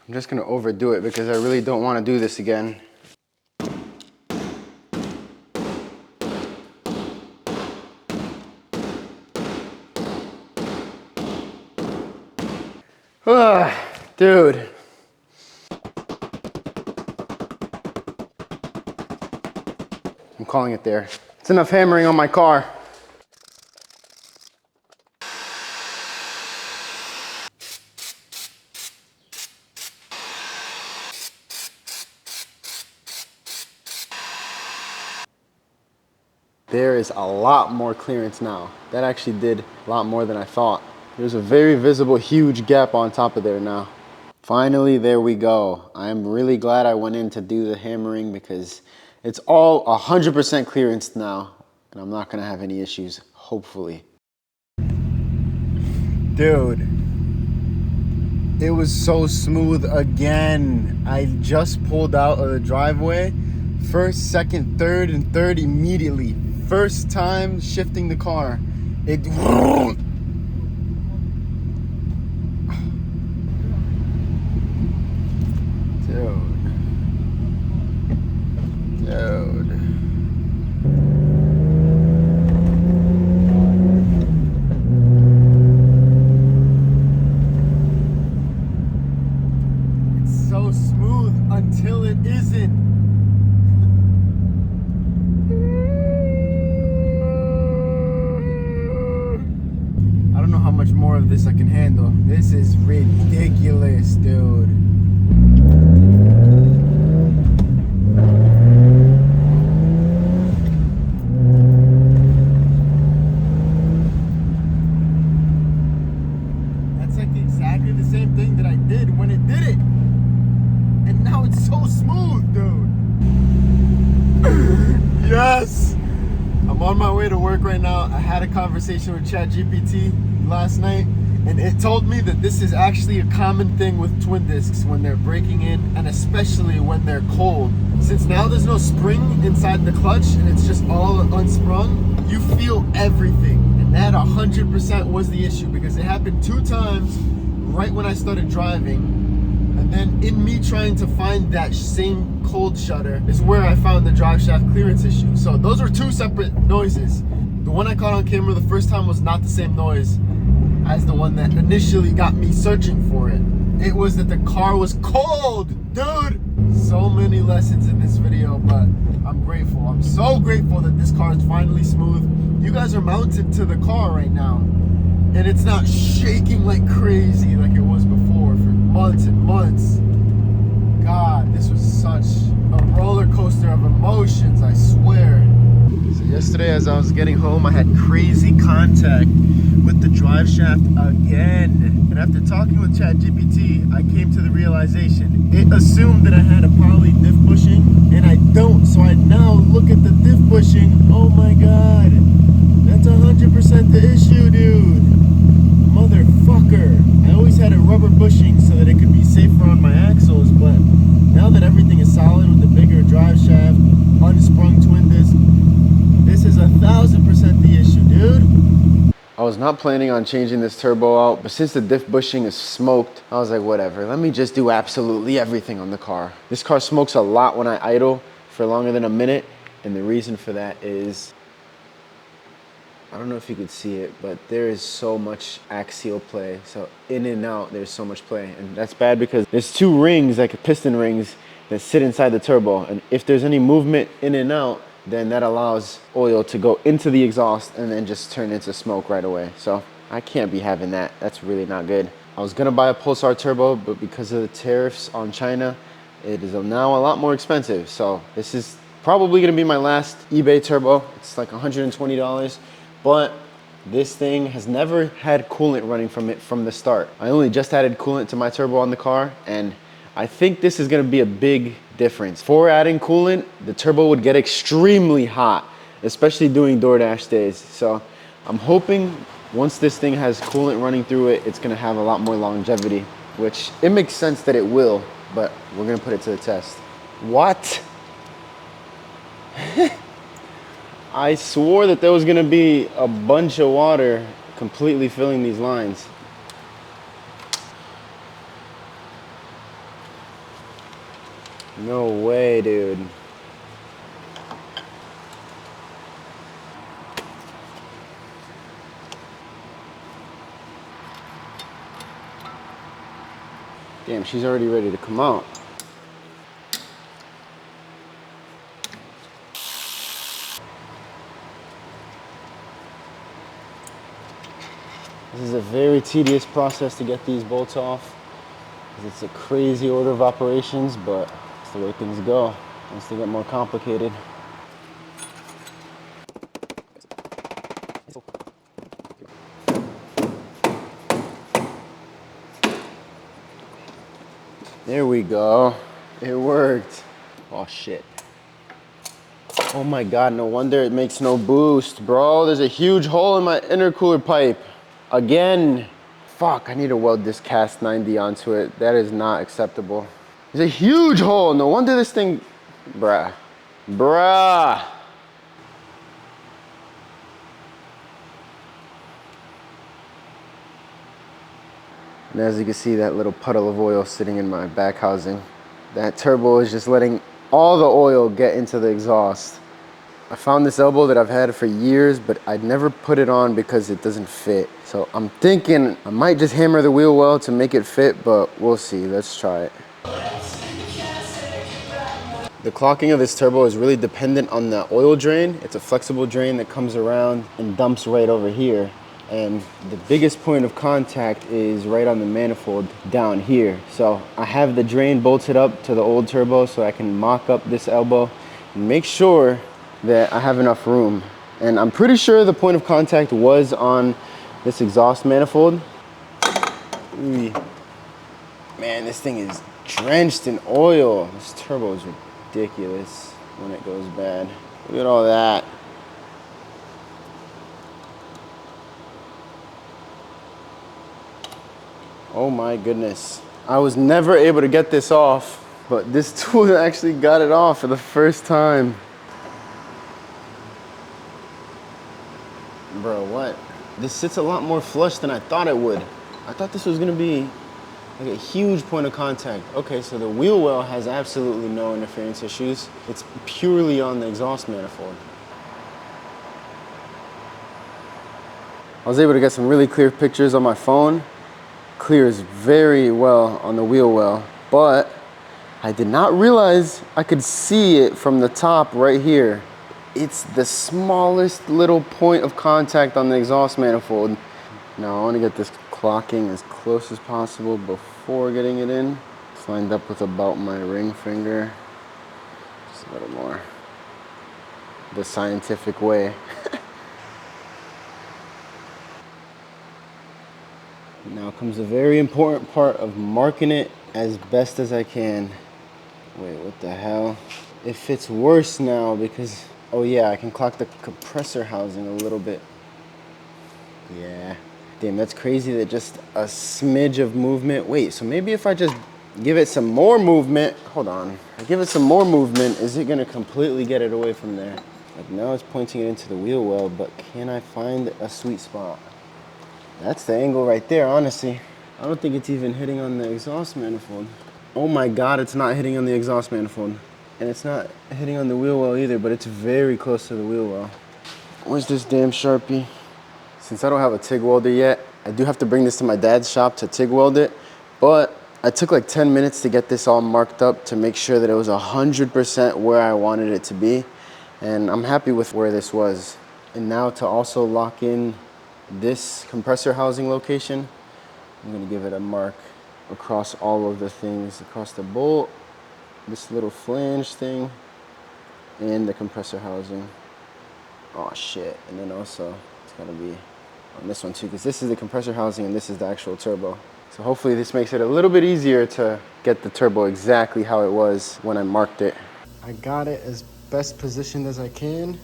I'm just gonna overdo it because I really don't want to do this again. Dude. I'm calling it there. It's enough hammering on my car. There is a lot more clearance now. That actually did a lot more than I thought. There's a very visible, huge gap on top of there now. Finally, there we go. I am really glad I went in to do the hammering because it's all 100% clearance now, and I'm not gonna have any issues, hopefully. Dude, it was so smooth again. I just pulled out of the driveway. First, second, third, and third immediately. First time shifting the car. It... Dude. It's so smooth until it isn't. I don't know how much more of this I can handle. This is ridiculous, dude. Yes! I'm on my way to work right now. I had a conversation with ChatGPT last night, and it told me that this is actually a common thing with twin discs when they're breaking in, and especially when they're cold. Since now there's no spring inside the clutch and it's just all unsprung, you feel everything. And that 100% was the issue because it happened 2 times right when I started driving. And then in me trying to find that same cold shutter is where I found the drive shaft clearance issue. So those are 2 separate noises. The one I caught on camera the first time was not the same noise as the one that initially got me searching for it. It was that the car was cold, dude. So many lessons in this video, but I'm grateful. I'm so grateful that this car is finally smooth. You guys are mounted to the car right now, and it's not shaking like crazy like it was before for months and months. God, this was such a roller coaster of emotions, I swear. So yesterday as I was getting home, I had crazy contact with the drive shaft again. And after talking with ChatGPT, I came to the realization. It assumed that I had a poly diff bushing, and I don't. So I now look at the diff bushing. Oh my God, that's 100% the issue, dude. Motherfucker. I always had a rubber bushing so that it could be safer on my axles, but now that everything is solid with the bigger drive shaft, unsprung twin disc, this is 1000% the issue, dude. I was not planning on changing this turbo out, but since the diff bushing is smoked, I was like, whatever, let me just do absolutely everything on the car. This car smokes a lot when I idle for longer than a minute, and the reason for that is I don't know if you could see it, but there is so much axial play. So in and out, there's so much play. And that's bad because there's two rings, like piston rings, that sit inside the turbo. And if there's any movement in and out, then that allows oil to go into the exhaust and then just turn into smoke right away. So I can't be having that. That's really not good. I was gonna buy a Pulsar turbo, but because of the tariffs on China, it is now a lot more expensive. So this is probably gonna be my last eBay turbo. It's like $120, but this thing has never had coolant running from it from the start. I only just added coolant to my turbo on the car, and I think this is gonna be a big difference. For adding coolant, the turbo would get extremely hot, especially doing DoorDash days. So I'm hoping once this thing has coolant running through it, it's gonna have a lot more longevity, which it makes sense that it will, but we're gonna put it to the test. What? I swore that there was gonna be a bunch of water completely filling these lines. No way, dude. Damn, she's already ready to come out. This is a very tedious process to get these bolts off. It's a crazy order of operations, but it's the way things go once they get more complicated. There we go. It worked. Oh shit. Oh my God, no wonder it makes no boost, bro. There's a huge hole in my intercooler pipe. Again. Fuck, I need to weld this cast 90 onto it. That is not acceptable. There's a huge hole. No wonder this thing, bruh. Bruh. And as you can see, that little puddle of oil sitting in my back housing. That turbo is just letting all the oil get into the exhaust. I found this elbow that I've had for years, but I'd never put it on because it doesn't fit. So I'm thinking I might just hammer the wheel well to make it fit, but we'll see. Let's try it. The clocking of this turbo is really dependent on the oil drain. It's a flexible drain that comes around and dumps right over here. And the biggest point of contact is right on the manifold down here. So I have the drain bolted up to the old turbo so I can mock up this elbow and make sure that I have enough room. And I'm pretty sure the point of contact was on this exhaust manifold. Man, this thing is drenched in oil. This turbo is ridiculous when it goes bad. Look at all that. Oh my goodness. I was never able to get this off, but this tool actually got it off for the first time. Bro, what? This sits a lot more flush than I thought it would. I thought this was gonna be like a huge point of contact. Okay, so the wheel well has absolutely no interference issues. It's purely on the exhaust manifold. I was able to get some really clear pictures on my phone. Clears very well on the wheel well, but I did not realize I could see it from the top right here. It's the smallest little point of contact on the exhaust manifold. Now I want to get this clocking as close as possible before getting it in. It's lined up with about my ring finger. Just a little more. The scientific way. Now comes the very important part of marking it as best as I can. Wait, what the hell? It fits worse now because, oh yeah, I can clock the compressor housing a little bit. Yeah. Damn, that's crazy that just a smidge of movement. Wait, so maybe if I just give it some more movement, hold on. I give it some more movement, is it gonna completely get it away from there? Like now it's pointing it into the wheel well, but can I find a sweet spot? That's the angle right there, honestly. I don't think it's even hitting on the exhaust manifold. Oh my God, it's not hitting on the exhaust manifold. And it's not hitting on the wheel well either, but it's very close to the wheel well. Where's this damn Sharpie? Since I don't have a TIG welder yet, I do have to bring this to my dad's shop to TIG weld it, but I took like 10 minutes to get this all marked up to make sure that it was 100% where I wanted it to be. And I'm happy with where this was. And now to also lock in this compressor housing location, I'm gonna give it a mark across all of the things, across the bolt, this little flange thing, and the compressor housing. Oh shit, and then also it's gotta be on this one too, because this is the compressor housing and this is the actual turbo. So hopefully this makes it a little bit easier to get the turbo exactly how it was when I marked it. I got it as best positioned as I can,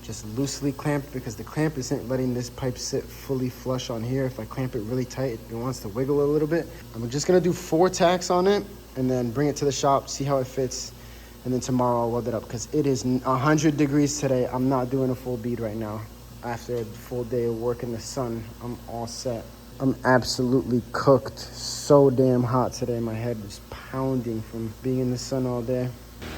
just loosely clamped because the clamp isn't letting this pipe sit fully flush on here. If I clamp it really tight, it wants to wiggle a little bit. I'm just gonna do 4 tacks on it and then bring it to the shop, see how it fits, and then tomorrow I'll weld it up because it is 100 degrees today. I'm not doing a full bead right now. After a full day of work in the sun, I'm all set. I'm absolutely cooked. So damn hot today. My head is pounding from being in the sun all day.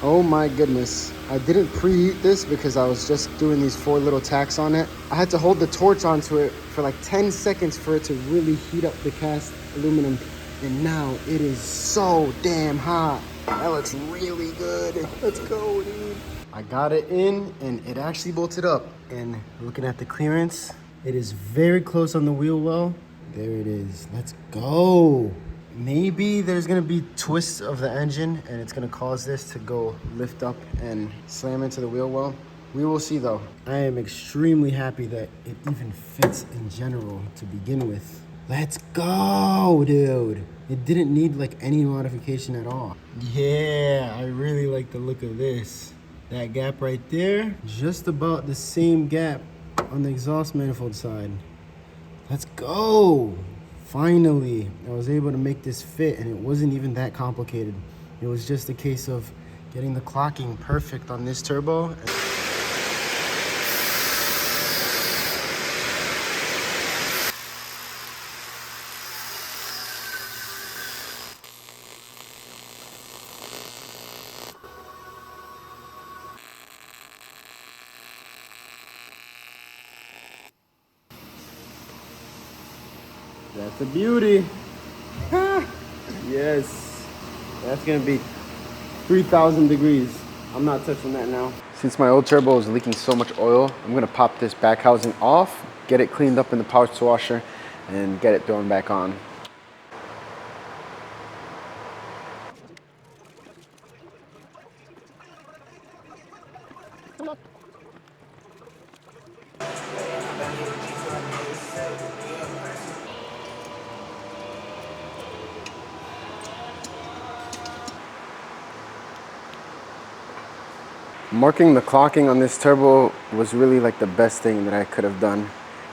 Oh my goodness. I didn't preheat this because I was just doing these 4 little tacks on it. I had to hold the torch onto it for like 10 seconds for it to really heat up the cast aluminum. And now it is so damn hot. That looks really good. Let's go, dude. I got it in and it actually bolted up. And looking at the clearance, it is very close on the wheel well. There it is. Let's go. Maybe there's gonna be twists of the engine and it's gonna cause this to go lift up and slam into the wheel well. We will see though. I am extremely happy that it even fits in general to begin with. Let's go, dude. It didn't need like any modification at all. Yeah, I really like the look of this. That gap right there, just about the same gap on the exhaust manifold side. Let's go. Finally, I was able to make this fit and it wasn't even that complicated. It was just a case of getting the clocking perfect on this turbo. That's a beauty. Yes. That's gonna be 3,000 degrees. I'm not touching that now. Since my old turbo is leaking so much oil, I'm gonna pop this back housing off, get it cleaned up in the parts washer, and get it thrown back on. Marking the clocking on this turbo was really like the best thing that I could have done.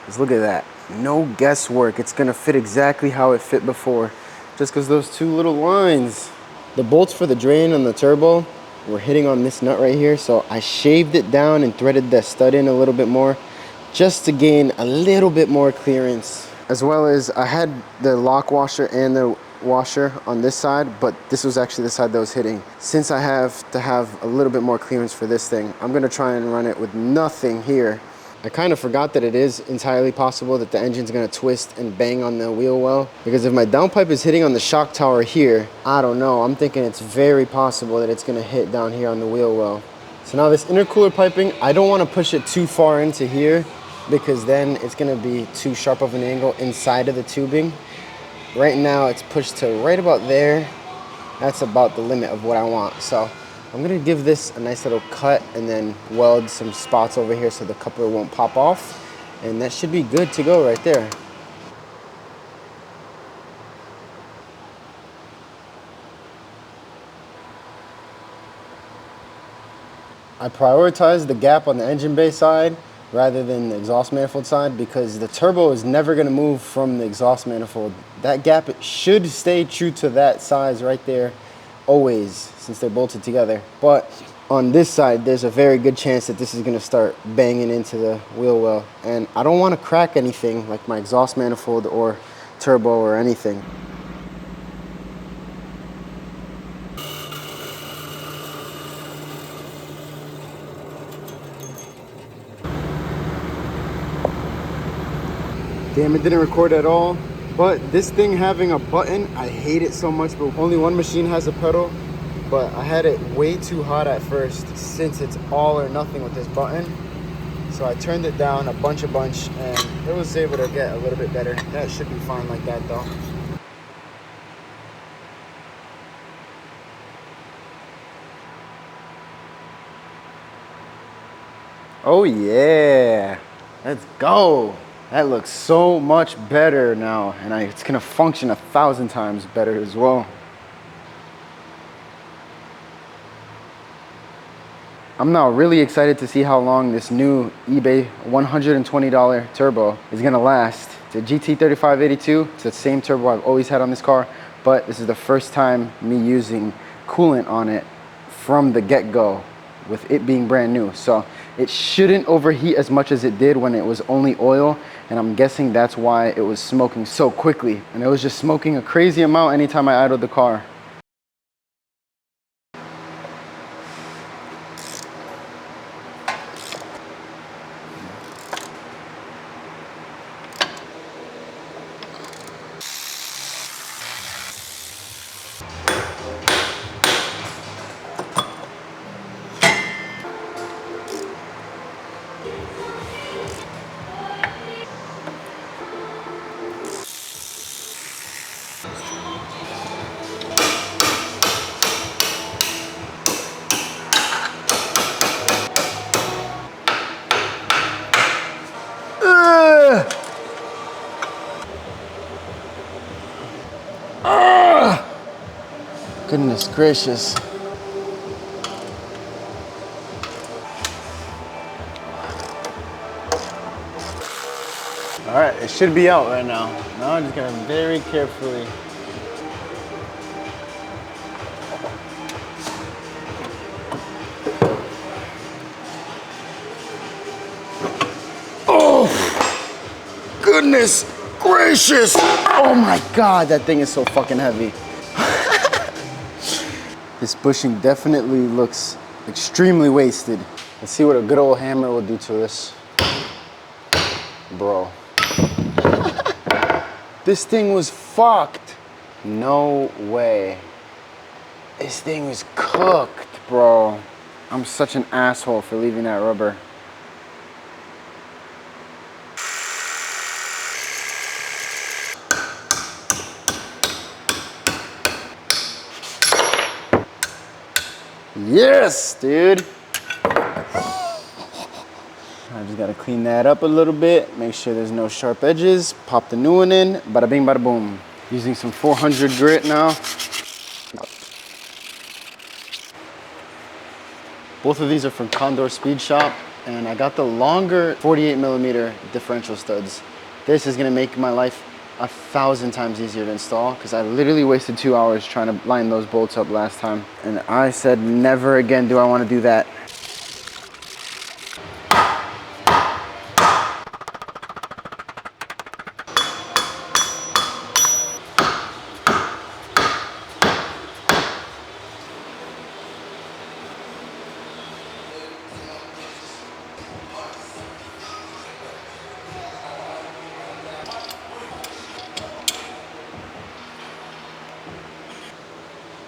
Just look at that. No guesswork. It's gonna fit exactly how it fit before, just because those 2 little lines. The bolts for the drain on the turbo were hitting on this nut right here, so I shaved it down and threaded the stud in a little bit more just to gain a little bit more clearance. As well as I had the lock washer and the washer on this side, but this was actually the side that was hitting. Since I have to have a little bit more clearance for this thing, I'm gonna try and run it with nothing here. I kind of forgot that it is entirely possible that the engine's gonna twist and bang on the wheel well, because if my downpipe is hitting on the shock tower here, I don't know, I'm thinking it's very possible that it's gonna hit down here on the wheel well. So now this intercooler piping, I don't wanna push it too far into here because then it's gonna be too sharp of an angle inside of the tubing. Right now it's pushed to right about there. That's about the limit of what I want. So I'm gonna give this a nice little cut and then weld some spots over here so the coupler won't pop off. And that should be good to go right there. I prioritized the gap on the engine bay side rather than the exhaust manifold side because the turbo is never gonna move from the exhaust manifold. That gap should stay true to that size right there always, since they're bolted together. But on this side, there's a very good chance that this is gonna start banging into the wheel well. And I don't wanna crack anything like my exhaust manifold or turbo or anything. Damn, it didn't record at all. But this thing having a button, I hate it so much, but only one machine has a pedal. But I had it way too hot at first since it's all or nothing with this button. So I turned it down a bunch, and it was able to get a little bit better. That should be fine like that though. Oh yeah, let's go. That looks so much better now, and it's gonna function 1,000 times better as well. I'm now really excited to see how long this new eBay $120 turbo is gonna last. It's a GT3582, it's the same turbo I've always had on this car, but this is the first time me using coolant on it from the get-go, with it being brand new. So it shouldn't overheat as much as it did when it was only oil, and I'm guessing that's why it was smoking so quickly. And it was just smoking a crazy amount anytime I idled the car. Goodness gracious. All right, it should be out right now. Now I'm just gonna very carefully. Oh, goodness gracious. Oh my God, that thing is so fucking heavy. This bushing definitely looks extremely wasted. Let's see what a good old hammer will do to this. Bro. This thing was fucked. No way. This thing was cooked, bro. I'm such an asshole for leaving that rubber. Yes, dude. I just gotta clean that up a little bit, make sure there's no sharp edges, pop the new one in, bada bing, bada boom. Using some 400 grit now. Both of these are from Condor Speed Shop, and I got the longer 48mm differential studs. This is gonna make my life 1,000 times easier to install, because I literally wasted 2 hours trying to line those bolts up last time. And I said, never again do I want to do that.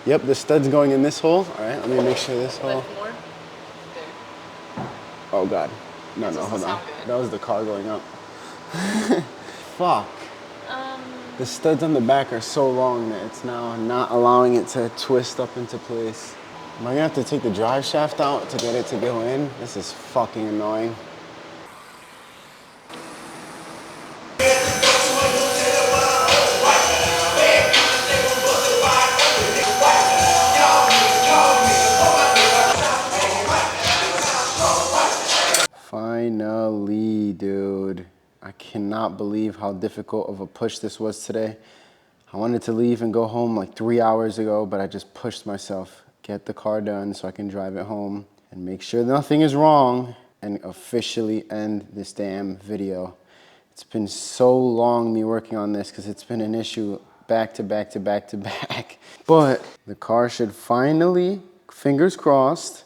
Yep, the stud's going in this hole. All right, let me make sure this hole. Oh God, no, hold on. That was the car going up. Fuck. The studs on the back are so long that it's now not allowing it to twist up into place. Am I gonna have to take the drive shaft out to get it to go in? This is fucking annoying. Finally, dude. I cannot believe how difficult of a push this was today. I wanted to leave and go home like 3 hours ago, but I just pushed myself. Get the car done so I can drive it home and make sure nothing is wrong and officially end this damn video. It's been so long me working on this because it's been an issue back to back to back to back. But the car should finally, fingers crossed,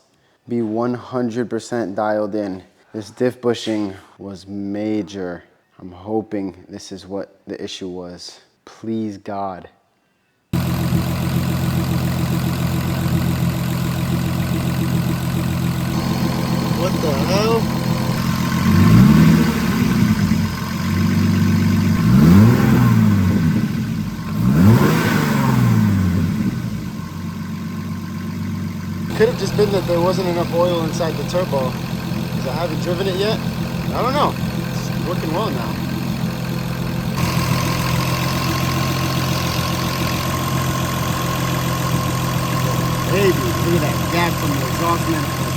be 100% dialed in. This diff bushing was major. I'm hoping this is what the issue was. Please, God. What the hell? Could have just been that there wasn't enough oil inside the turbo, because I haven't driven it yet. I don't know. It's working well now. Baby, look at that gap from the exhaust manifold.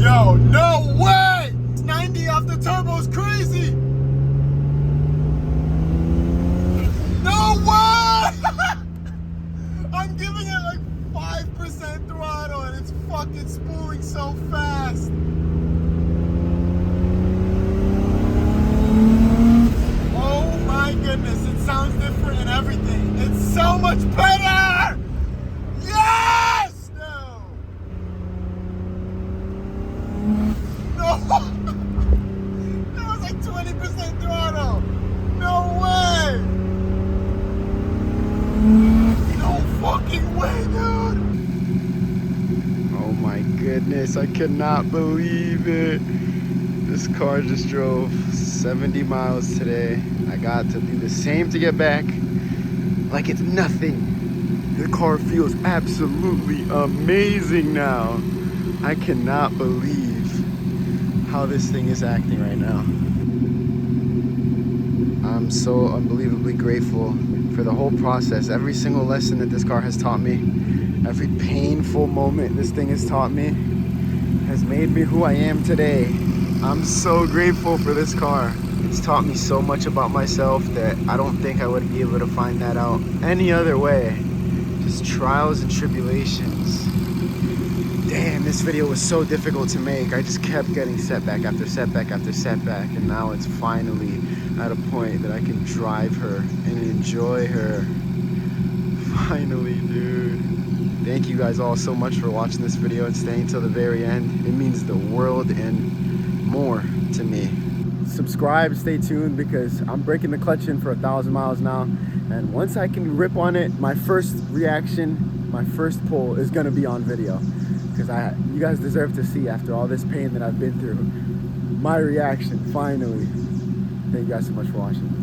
Yo, no way! 90 off the turbo is crazy! No way! I'm giving it like 5% throttle and it's fucking spooling so fast. Oh my goodness, it sounds different and everything. It's so much better! Yes! No! No! That was like 20% throttle! No way! No fucking way, dude! Oh my goodness, I cannot believe it. This car just drove 70 miles today. I got to do the same to get back, like it's nothing. The car feels absolutely amazing now. I cannot believe how this thing is acting right now. I'm so unbelievably grateful for the whole process. Every single lesson that this car has taught me, every painful moment this thing has taught me, has made me who I am today. I'm so grateful for this car. It's taught me so much about myself that I don't think I would be able to find that out any other way. Just trials and tribulations. Damn, this video was so difficult to make. I just kept getting setback after setback after setback, and now it's finally at a point that I can drive her and enjoy her. Finally, dude. Thank you guys all so much for watching this video and staying till the very end. It means the world and more to me. Subscribe, stay tuned, because I'm breaking the clutch in for 1,000 miles now, and once I can rip on it, my first reaction, my first pull is gonna be on video, because you guys deserve to see, after all this pain that I've been through, my reaction finally. Thank you guys so much for watching.